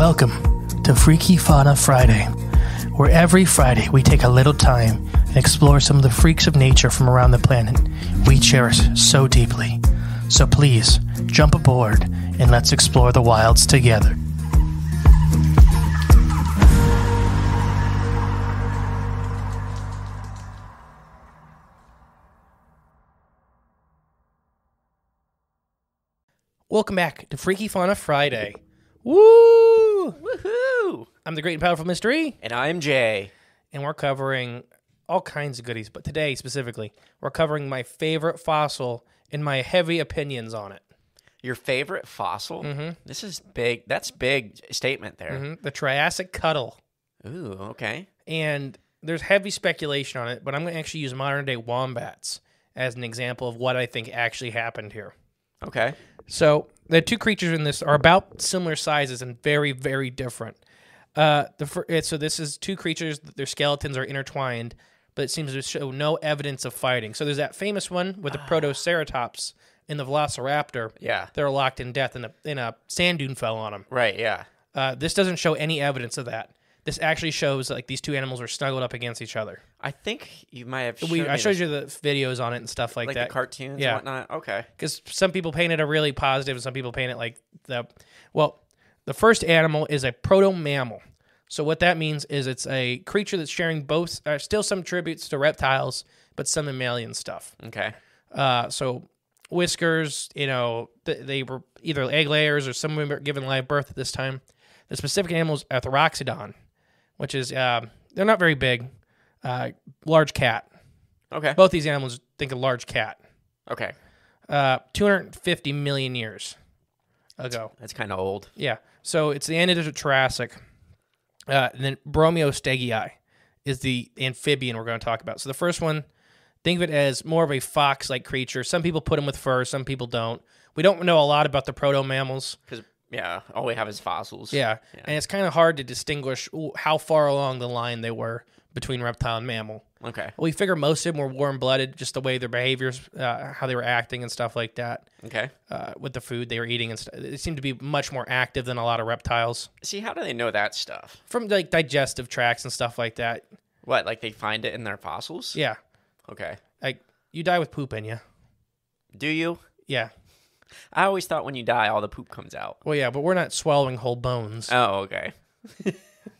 Welcome to Freaky Fauna Friday, where every Friday we take a little time and explore some of the freaks of nature from around the planet we cherish so deeply. So please, jump aboard and let's explore the wilds together. Welcome back to Freaky Fauna Friday. Woo! Woohoo! I'm the great and powerful Mr. E. And I'm Jay. And we're covering all kinds of goodies, but today specifically, we're covering my favorite fossil and my heavy opinions on it. Your favorite fossil? Mm-hmm. This is big. That's big statement there. Mm-hmm. The Triassic Cuddle. Ooh, okay. And there's heavy speculation on it, but I'm going to actually use modern-day wombats as an example of what I think actually happened here. Okay. So the two creatures in this are about similar sizes and very, very different. So this is two creatures, their skeletons are intertwined, but it seems to show no evidence of fighting. So there's that famous one with the Protoceratops and the Velociraptor. Yeah. They're locked in death, and a sand dune fell on them. Right, yeah. This doesn't show any evidence of that. This actually shows like these two animals are snuggled up against each other. I think you might have shown I showed you the videos on it and stuff like that. Like the cartoons Yeah. and whatnot? Okay. Because some people paint it a really positive and some people paint it like the first animal is a protomammal. So what that means is it's a creature that's sharing both, still some tributes to reptiles, but some mammalian stuff. Okay. So whiskers, they were either egg layers or some were given live birth at this time. The specific animal is a Thrinaxodon, which is, they're not very big, large cat. Okay. Both these animals think a large cat. Okay. 250 million years ago. That's kind of old. Yeah. So it's the end of the Triassic. And then Broomistega is the amphibian we're going to talk about. So the first one, think of it as more of a fox-like creature. Some people put them with fur, some people don't. We don't know a lot about the proto-mammals. Because, yeah, all we have is fossils. Yeah. And it's kind of hard to distinguish how far along the line they were between reptile and mammal. Okay. We figure most of them were warm-blooded, just the way their behaviors, how they were acting and stuff like that. Okay. With the food they were eating and stuff. They seemed to be much more active than a lot of reptiles. See, how do they know that stuff? From like digestive tracts and stuff like that. What, like they find it in their fossils? Yeah. Okay. Like you die with poop in you. Do you? Yeah. I always thought when you die, all the poop comes out. Well, yeah, but we're not swallowing whole bones. Oh, okay.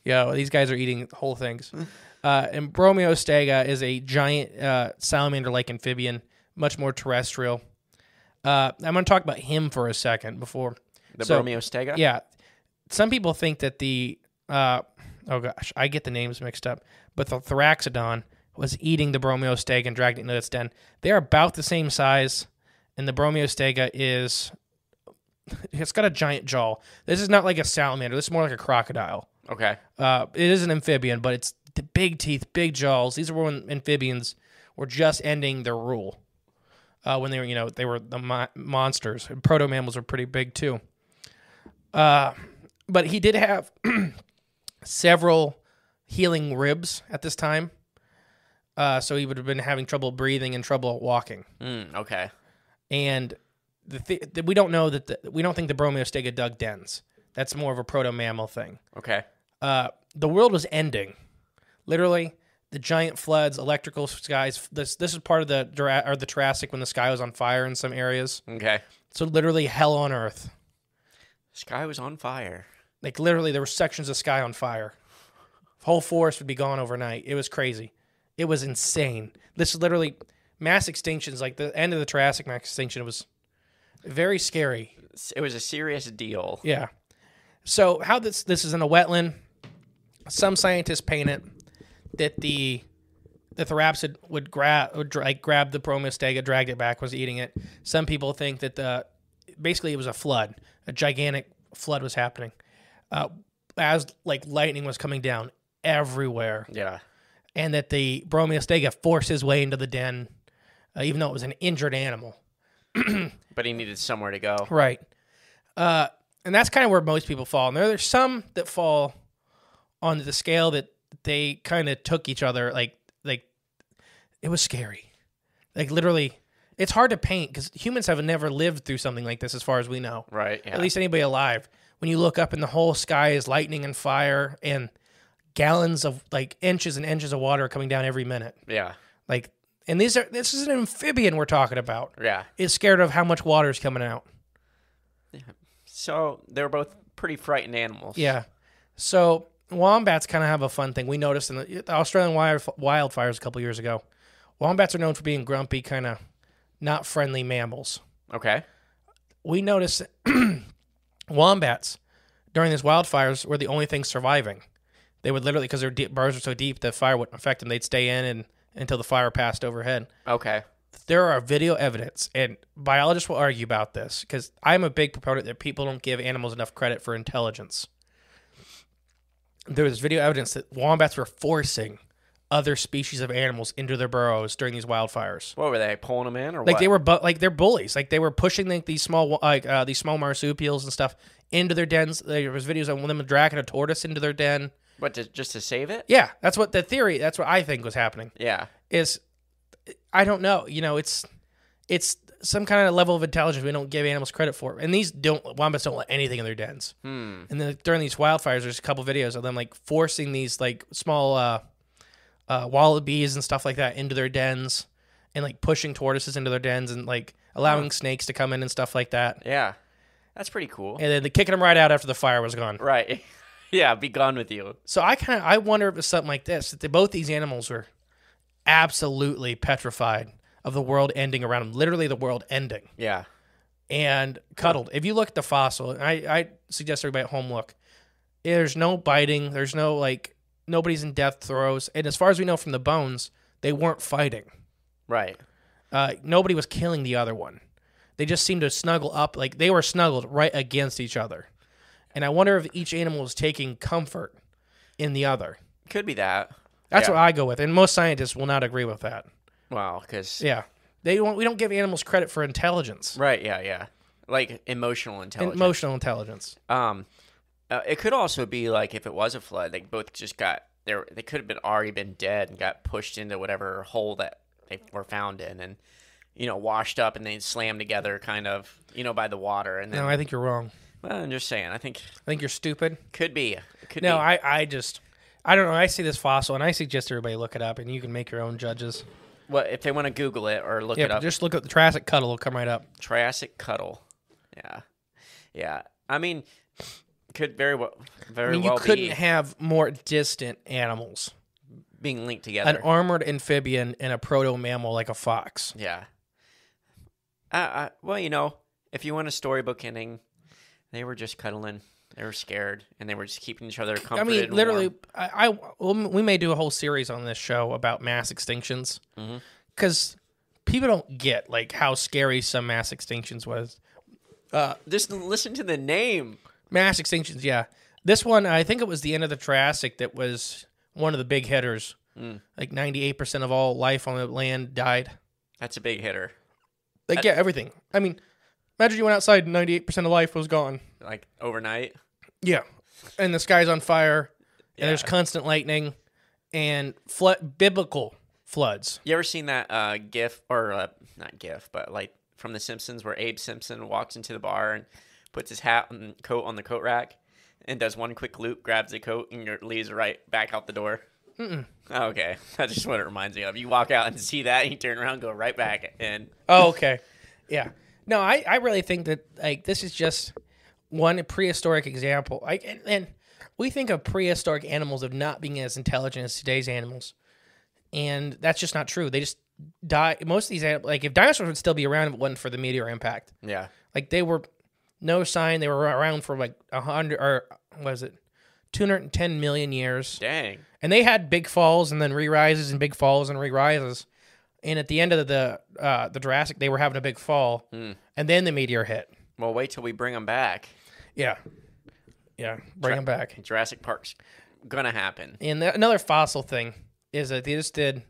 Yeah, these guys are eating whole things. And Broomistega is a giant salamander-like amphibian, much more terrestrial. I'm going to talk about him for a second before. The Broomistega? Yeah. Some people think that oh gosh, I get the names mixed up, but the Thrinaxodon was eating the Broomistega and dragged it into its den. They're about the same size, and the Broomistega it's got a giant jaw. This is not like a salamander. This is more like a crocodile. Okay. It is an amphibian, but it's the big teeth, big jaws. These are when amphibians were just ending their rule. When they were, they were the monsters. Proto-mammals are pretty big too. But he did have several healing ribs at this time. So he would have been having trouble breathing and trouble walking. Okay. And we don't know we don't think the Broomistega dug dens. That's more of a proto-mammal thing. Okay. The world was ending. Literally, the giant floods, electrical skies. This is part of the Triassic when the sky was on fire in some areas. Okay. So literally hell on earth. Sky was on fire. Like literally there were sections of sky on fire. Whole forest would be gone overnight. It was crazy. It was insane. This is literally mass extinctions. Like the end of the Triassic mass extinction, it was very scary. It was a serious deal. Yeah. So how this is in a wetland, some scientists paint it that the Thrapsid would grab the Broomistega, dragged it back, was eating it. Some people think that basically it was a flood, a gigantic flood was happening, as like lightning was coming down everywhere. Yeah, and that the Broomistega forced his way into the den, even though it was an injured animal. But he needed somewhere to go. Right. And that's kind of where most people fall. And there's some that fall on the scale that they kind of took each other. Like it was scary. Like literally, it's hard to paint because humans have never lived through something like this as far as we know. Right. Yeah. At least anybody alive. when you look up and the whole sky is lightning and fire and gallons of like inches and inches of water coming down every minute. Yeah. Like, and this is an amphibian we're talking about. Yeah. It's scared of how much water is coming out. So they were both pretty frightened animals. Yeah. So wombats kind of have a fun thing. We noticed in the Australian wildfires a couple years ago, wombats are known for being grumpy, kind of not friendly mammals. Okay. We noticed wombats during these wildfires were the only things surviving. They would literally, because their burrows were so deep, the fire wouldn't affect them. They'd stay in until the fire passed overhead. Okay. There are video evidence, and biologists will argue about this, because I'm a big proponent that people don't give animals enough credit for intelligence. There was video evidence that wombats were forcing other species of animals into their burrows during these wildfires. What were they, pulling them in, or Like what? they were, they're bullies. Like they were pushing these small marsupials and stuff into their dens. There was videos of them dragging a tortoise into their den. What, just to save it? Yeah, that's what that's what I think was happening. Yeah. I don't know. You know, it's some kind of level of intelligence we don't give animals credit for. And wombats don't let anything in their dens. And then during these wildfires, there's a couple videos of them like forcing these like small wallabies and stuff like that into their dens, and like pushing tortoises into their dens, and like allowing snakes to come in and stuff like that. Yeah. That's pretty cool. And then kicking them right out after the fire was gone. Right. Yeah, be gone with you. So I wonder if it's something like this, that both these animals are absolutely petrified of the world ending around them, literally the world ending. Yeah. And cuddled. If you look at the fossil, and I suggest everybody at home look, there's no biting, there's no like, nobody's in death throes, and as far as we know from the bones, they weren't fighting. Right. Nobody was killing the other one. They just seemed to snuggle up, like they were snuggled right against each other. And I wonder if each animal is taking comfort in the other. Could be that. That's what I go with, and most scientists will not agree with that. Wow, because... Yeah. We don't give animals credit for intelligence. Right, yeah. Like emotional intelligence. Emotional intelligence. It could also be like if it was a flood, they both just got... They could have already been dead and got pushed into whatever hole that they were found in, and, washed up and then slammed together kind of, by the water. And then, No, I think you're wrong. Well, I'm just saying. I think you're stupid. Could be. No, I don't know. I see this fossil, and I suggest everybody look it up, and you can make your own judges. Well, if they want to Google it or look it up. Just look up the Triassic Cuddle. It'll come right up. Triassic Cuddle. Yeah. I mean, could very well be. You couldn't have more distant animals being linked together. An armored amphibian and a proto-mammal like a fox. Yeah. Well, if you want a storybook ending, they were just cuddling. They were scared, and they were just keeping each other comforted. I mean, literally, warm. we may do a whole series on this show about mass extinctions, because people don't get like how scary some mass extinctions was. Just listen to the name. Mass extinctions, yeah. This one, I think it was the end of the Triassic that was one of the big hitters. Like 98% of all life on the land died. That's a big hitter. Like, everything. I mean, imagine you went outside and 98% of life was gone. Like overnight? Yeah. And the sky's on fire, and there's constant lightning, and biblical floods. You ever seen that GIF, or not GIF, but like from The Simpsons, where Abe Simpson walks into the bar and puts his hat and coat on the coat rack and does one quick loop, grabs the coat, and leaves right back out the door? Mm-mm. Oh, okay. That's just what it reminds me of. You walk out and see that, and you turn around and go right back in. Oh, okay. Yeah. No, I really think that like this is just one prehistoric example. And we think of prehistoric animals of not being as intelligent as today's animals, and that's just not true. They just die. Most of these animals, like if dinosaurs would still be around if it wasn't for the meteor impact. Yeah. Like they were no sign. They were around for like 100 or what is it, 210 million years. Dang. And they had big falls and then re-rises and big falls and re-rises. And at the end of the Jurassic, they were having a big fall, and then the meteor hit. Well, wait till we bring them back. Yeah, bring them back. Jurassic Park's gonna happen. And another fossil thing is that they just did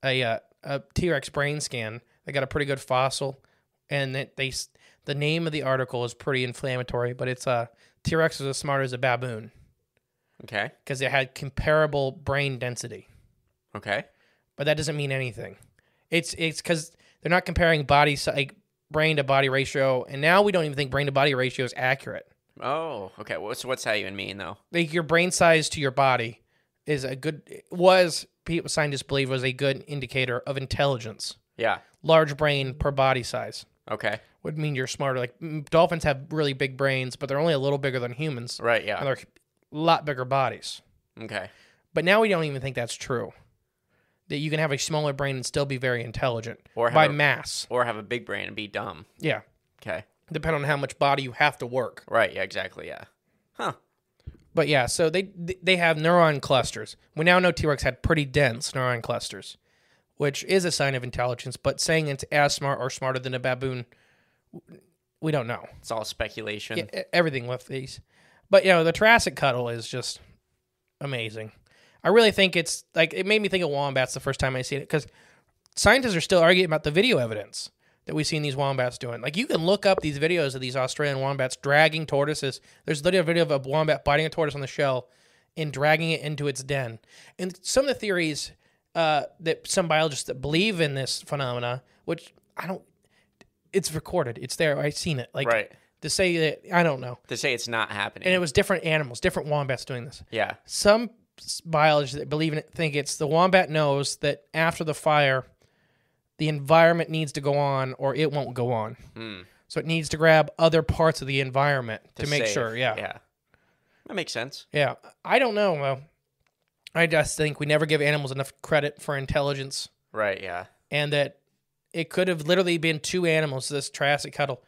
a T-Rex brain scan. They got a pretty good fossil, and the name of the article is pretty inflammatory, but it's T-Rex was as smart as a baboon. Okay. Because it had comparable brain density. Okay. But that doesn't mean anything. It's because they're not comparing brain to body ratio, and now we don't even think brain to body ratio is accurate. Oh, okay. What's that even mean, though? Like your brain size to your body is people scientists believe was a good indicator of intelligence. Yeah. Large brain per body size. Okay. Would mean you're smarter. Like dolphins have really big brains, but they're only a little bigger than humans. Right, yeah. And they're a lot bigger bodies. Okay. But now we don't even think that's true. That you can have a smaller brain and still be very intelligent Or by mass. Or have a big brain and be dumb. Yeah. Okay. Depending on how much body you have to work. Right, yeah, exactly, yeah. Huh. But yeah, so they have neuron clusters. We now know T-Rex had pretty dense neuron clusters, which is a sign of intelligence, but saying it's as smart or smarter than a baboon, we don't know. It's all speculation. Yeah, everything with these. But, the Triassic Cuddle is just amazing. I really think it made me think of wombats the first time I seen it, because scientists are still arguing about the video evidence that we've seen these wombats doing. Like, you can look up these videos of these Australian wombats dragging tortoises. There's literally a video of a wombat biting a tortoise on the shell and dragging it into its den. And some of the theories that some biologists that believe in this phenomena, which it's recorded. It's there. I've seen it. Like, right. To say that, I don't know. To say it's not happening. And it was different animals, different wombats doing this. Yeah. Some biologists that believe in it think it's the wombat knows that after the fire, the environment needs to go on or it won't go on. So it needs to grab other parts of the environment to make sure. Yeah. Yeah. That makes sense. Yeah. I don't know, though. I just think we never give animals enough credit for intelligence. Right, yeah. And that it could have literally been two animals, this Triassic Cuddle.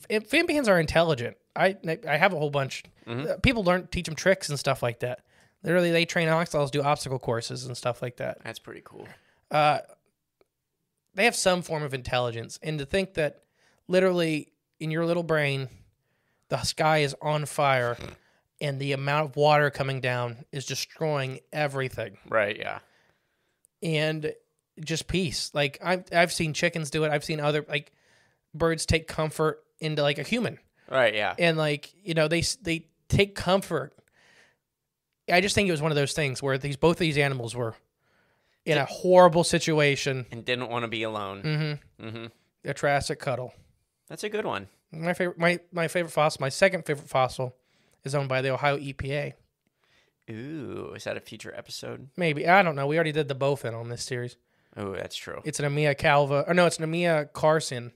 Amphibians are intelligent. I have a whole bunch. Mm-hmm. People teach them tricks and stuff like that. Literally, they train oxalots, do obstacle courses and stuff like that. That's pretty cool. They have some form of intelligence. And to think that literally in your little brain, the sky is on fire and the amount of water coming down is destroying everything. Right, yeah. And just peace. Like, I've seen chickens do it. I've seen other, birds take comfort into, a human. Right, yeah. And, they take comfort. I just think it was one of those things where both these animals were in a horrible situation. And didn't want to be alone. Mm-hmm. Mm-hmm. A Triassic Cuddle. That's a good one. My favorite fossil, my second favorite fossil, is owned by the Ohio EPA. Ooh, is that a future episode? Maybe. I don't know. We already did the bowfin on this series. Oh, that's true. It's an Amia calva. Or no, it's an Amia carson,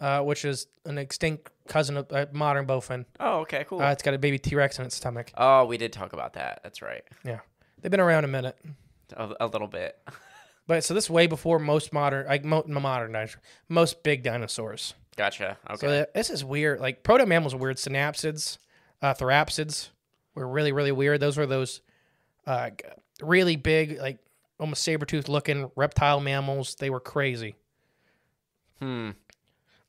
which is an extinct cousin of a modern bowfin. Oh, okay, cool. It's got a baby T-Rex in its stomach. Oh, we did talk about that. That's right. Yeah. They've been around a minute. A little bit. But so this is way before most most big dinosaurs. Gotcha. Okay. So this is weird. Protomammals are weird. Synapsids, therapsids were really, really weird. Those were those really big, almost saber-toothed looking reptile mammals. They were crazy.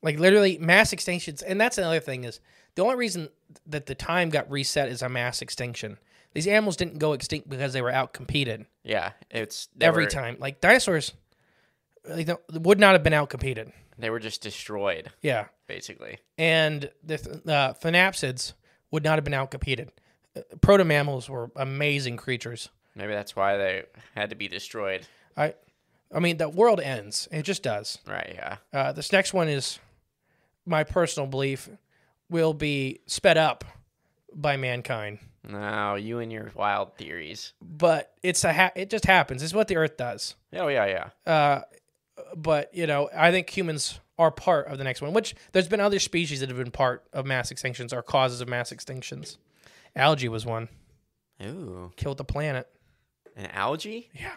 Literally mass extinctions. And that's another thing is the only reason that the time got reset is a mass extinction. These animals didn't go extinct because they were out-competed. Yeah, it's... Every time. Dinosaurs would not have been out-competed. They were just destroyed. Yeah. Basically. And the thanapsids would not have been out-competed. Protomammals were amazing creatures. Maybe that's why they had to be destroyed. I mean, the world ends. It just does. Right, yeah. This next one is, my personal belief, will be sped up by mankind. No, you and your wild theories. But it just happens. It's what the Earth does. Oh, yeah, yeah. But, I think humans are part of the next one, which there's been other species that have been part of mass extinctions or causes of mass extinctions. Algae was one. Ooh. Killed the planet. An algae? Yeah.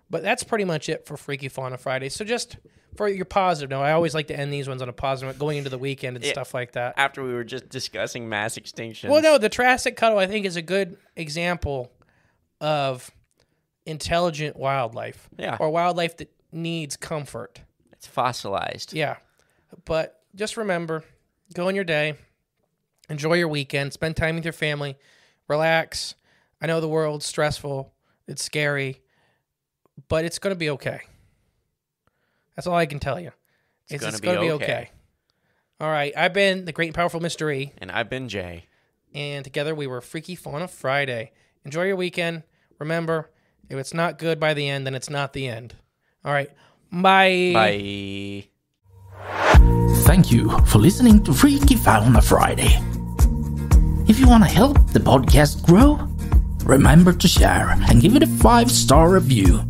But that's pretty much it for Freaky Fauna Friday. So just for your positive note, I always like to end these ones on a positive note, going into the weekend and stuff like that. After we were just discussing mass extinction. Well, no, the Triassic Cuddle, I think, is a good example of intelligent wildlife. Yeah. Or wildlife that needs comfort. It's fossilized. Yeah. But just remember, go on your day, enjoy your weekend, spend time with your family, relax. I know the world's stressful, it's scary, but it's going to be okay. That's all I can tell you. It's going to be okay. All right. I've been the great and powerful Mr. E. And I've been Jay. And together we were Freaky Fauna Friday. Enjoy your weekend. Remember, if it's not good by the end, then it's not the end. All right. Bye. Bye. Thank you for listening to Freaky Fauna Friday. If you want to help the podcast grow, remember to share and give it a 5-star review.